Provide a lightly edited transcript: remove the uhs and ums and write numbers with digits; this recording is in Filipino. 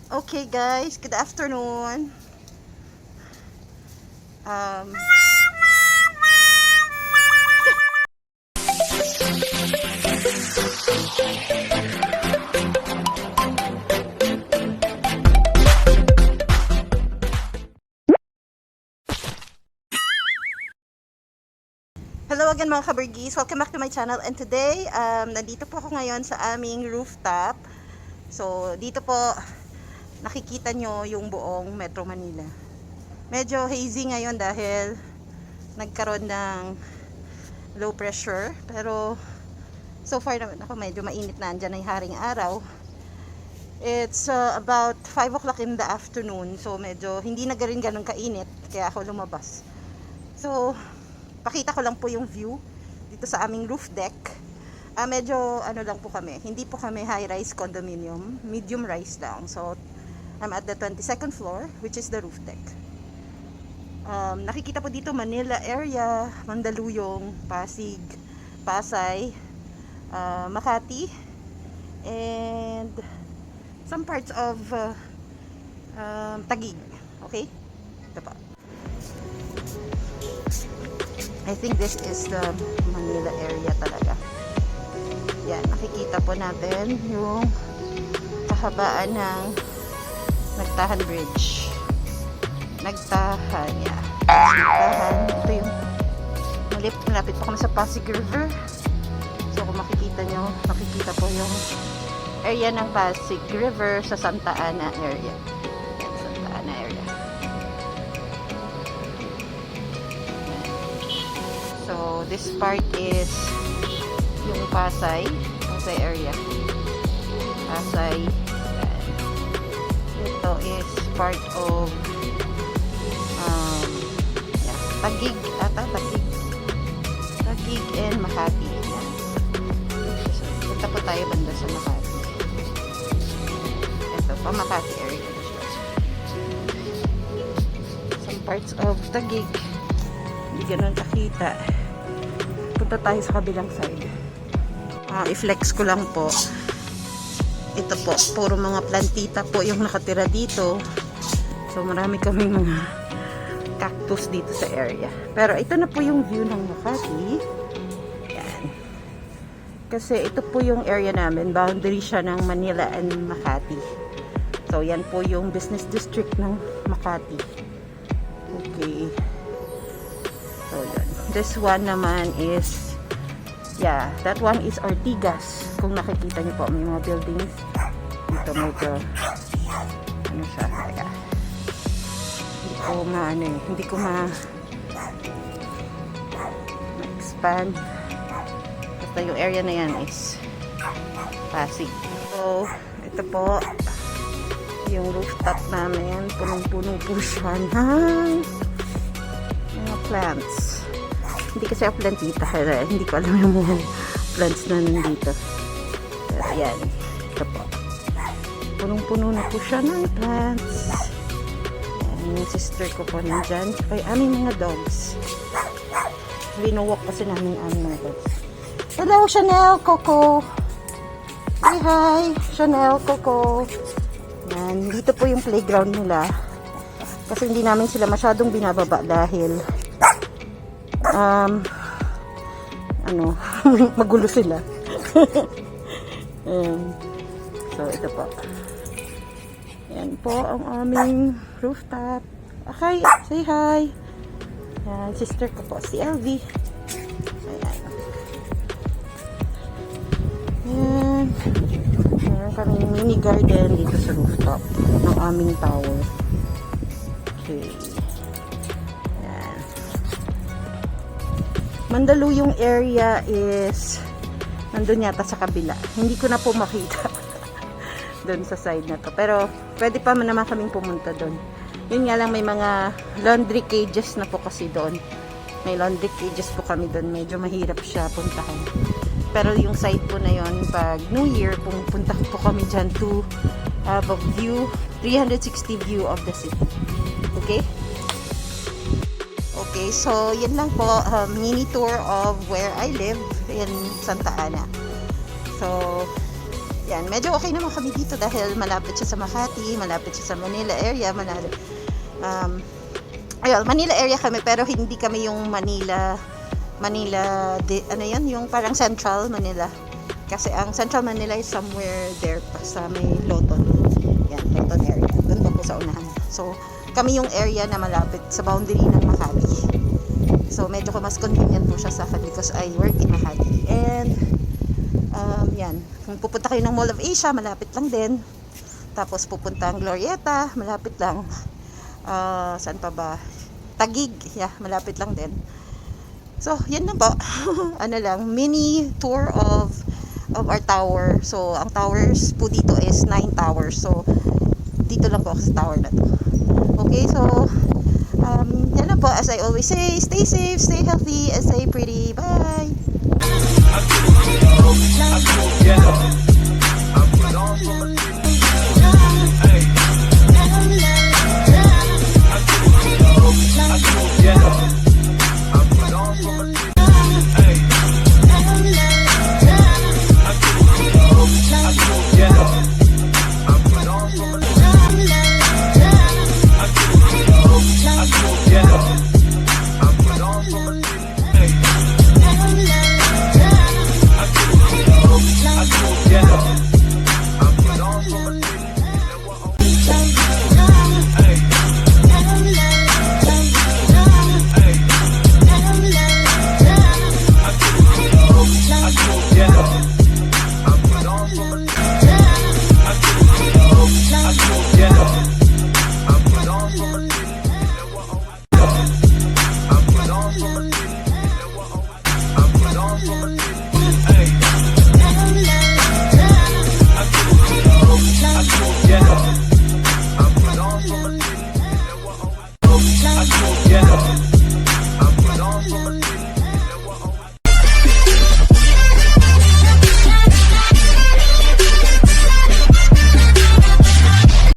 Okay guys, good afternoon. Um, Hello again mga kaburgis, welcome back to my channel, and today, nandito po ako ngayon sa aming rooftop. So, dito po, nakikita nyo yung buong Metro Manila. Medyo hazy ngayon dahil nagkaroon ng low pressure, pero so far naman ako medyo mainit na, andyan na yung haring araw. It's about 5 o'clock in the afternoon, so medyo hindi na rin ganun kainit, kaya ako lumabas. So, pakita ko lang po yung view dito sa aming roof deck. Medyo ano lang po kami, hindi po kami high-rise condominium, medium rise lang. So, I'm at the 22nd floor, which is the roof deck. Nakikita po dito Manila area, Mandaluyong, Pasig, Pasay, Makati, and some parts of Taguig. Okay? Ito pa. I think this is the Manila area talaga. Yan, nakikita po natin yung kahabaan ng Nagtahan Bridge. Nagtahan, yeah. Nagtahan. Ito yung malapit po kami sa Pasig River. So kung makikita nyo, nakikita po yung area ng Pasig River sa Santa Ana area. Yan, Santa Ana area. So this part is yung Pasay area. Pasay. Ito is part of Taguig and Makati. So, punta po tayo banda sa Makati. Ito pa, Makati area. Some parts of Taguig hindi ganun kakita. Punta tayo sa kabilang side. I-flex ko lang po. Ito po, puro mga plantita po yung nakatira dito. So marami kaming mga cactus dito sa area. Pero ito na po yung view ng Makati. Yan. Kasi ito po yung area namin. Boundary siya ng Manila and Makati. So yan po yung business district ng Makati. Okay. So yan. This one naman is, yeah, that one is Ortigas. Kung nakikita niyo po, may mga buildings. Dito medyo, ano siya, kaya hindi ko ma-expand. Basta yung area na yan is Pasig. So, ito po yung rooftop namin. Punong-puno po siya ng mga plants. Hindi kasi ako plantita, kaya hindi ko alam yung mga plants na nandito. Pero yan, ito po. Punong-puno na po siya ng plants. Yung sister ko po nandyan. Kaya aming mga dogs. Winowalk kasi namin aming mga dogs. Hello, Chanel, Coco. Say hi, Chanel, Coco. Yan, dito po yung playground nila. Kasi hindi namin sila masyadong binababa dahil magulo sila. So, ito po. Yan po ang aming rooftop. Okay, say hi. Yan, sister ko po, si LV. Ayan. Yan. Meron kaming mini garden dito sa rooftop ng aming tower. Okay. Yan. Mandaluyong area is nandun yata sa kabila. Hindi ko na po makita doon sa side na to. Pero, pwede pa naman kaming pumunta doon. Yun nga lang, may mga laundry cages na po kasi doon. May laundry cages po kami doon. Medyo mahirap siya puntahan. Pero yung side po na yun, pag New Year, pumunta po kami dyan to have a view, 360 view of the city. Okay? Okay, so yun lang po, mini tour of where I live in Santa Ana. So, Yan, medyo okay naman kami dito dahil malapit siya sa Makati, malapit siya sa Manila area, Manila area kami pero hindi kami yung Manila, ano yun, yung parang Central Manila. Kasi ang Central Manila is somewhere there pa sa may Loton. Yan, Loton area. Doon pa po sa unahan. So, kami yung area na malapit sa boundary ng Makati. So, medyo mas convenient po siya sa akin because I work in Makati. And, yan. Kung pupunta kayo ng Mall of Asia, malapit lang din. Tapos, pupunta ang Glorieta, malapit lang. Saan pa ba? Taguig, yeah, malapit lang din. So, yan na po. Ano lang, mini tour of our tower. So, ang towers po dito is 9 towers. So, dito lang po ako sa tower na to. Okay, so, yan na po. As I always say, stay safe, stay healthy, and stay pretty. Bye! Yeah.